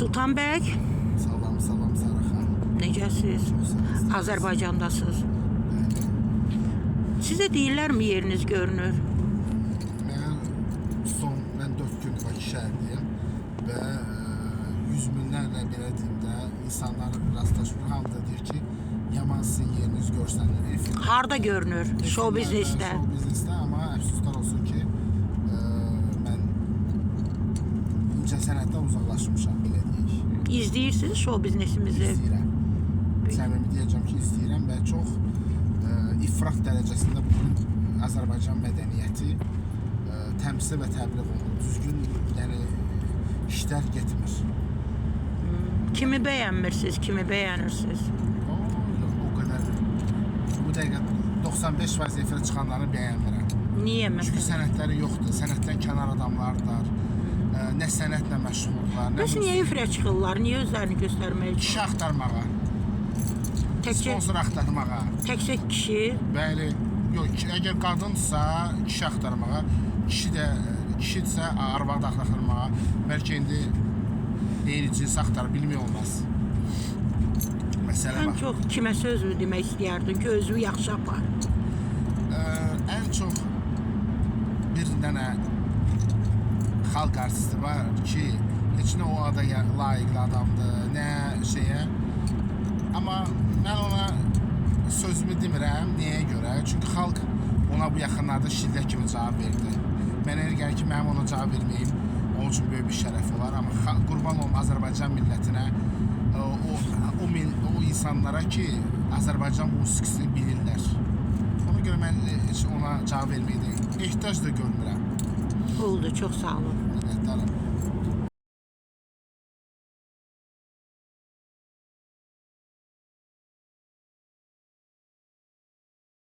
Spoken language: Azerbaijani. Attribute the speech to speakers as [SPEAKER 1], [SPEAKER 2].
[SPEAKER 1] Sultan bəy,
[SPEAKER 2] Salam, salam Saraxan.
[SPEAKER 1] necəsiz? Azərbaycandasınız. Sizə deyirlərmi yeriniz görünür?
[SPEAKER 2] Mən 4 gün Bakı şəhərliyim və yüz minlərlə belə deyim də insanlar rastlaşır. Halda deyir ki, yaman sizin yeriniz görsənir.
[SPEAKER 1] Harda görünür? Show biznesdə.
[SPEAKER 2] Show biznesdə, amma əfsuslar olsun ki, mən incəsənətdən uzaqlaşmışam, belə deyək.
[SPEAKER 1] İzləyirsiniz show biznesimizi?
[SPEAKER 2] İzləyirəm. Səmimi deyəcəm ki, izləyirəm və çox ifrat dərəcəsində bugün Azərbaycan mədəniyyəti təmsil və təbliğ olunur. Düzgün, yəni işlər getmir.
[SPEAKER 1] Kimi bəyənmirsiniz, kimi bəyənirsiniz?
[SPEAKER 2] O qədər. Bu dəqiqə 95% efirə çıxanları bəyənmirəm.
[SPEAKER 1] Niyə
[SPEAKER 2] Çünki
[SPEAKER 1] məsələn?
[SPEAKER 2] sənətləri yoxdur, sənətdən kənar adamlardır. Nə sənətlə məşğuldurlar, nə
[SPEAKER 1] Bəs niyə efirə çıxırlar? Niyə özlərini göstərməyə
[SPEAKER 2] kişi axtarmağa,
[SPEAKER 1] Təkcə
[SPEAKER 2] sponsor axtarmağa.
[SPEAKER 1] kişi?
[SPEAKER 2] Bəli, yox, əgər qadınsa kişi axtarmağa, kişidirsə arvad axtarmağa, bəlkə indi deyil cins axtar, bilmək olmaz. Məsələ
[SPEAKER 1] Ən
[SPEAKER 2] bax.
[SPEAKER 1] çox kimə sözünü demək istəyərdin ki, özünü yaxşı apar?
[SPEAKER 2] Ən çox bir dənə xalq artisti var ki, heç nə o ada layiqli adamdır, nə şeyə. Amma mən ona sözümü demirəm, nəyə görə? Çünki xalq ona bu yaxınlarda şillə kimi cavab verdi. Mənə elə gəlir ki, mənim ona cavab verməyim onun üçün böyük bir şərəf olar. Amma qurban olum Azərbaycan millətinə, o insanlara ki, Azərbaycan musiqisini bilirlər. Ona görə mən heç ona cavab verməyim. Ehtiyac da görmürəm.
[SPEAKER 1] Oldu, çox sağ olun.
[SPEAKER 2] Minnətdarım.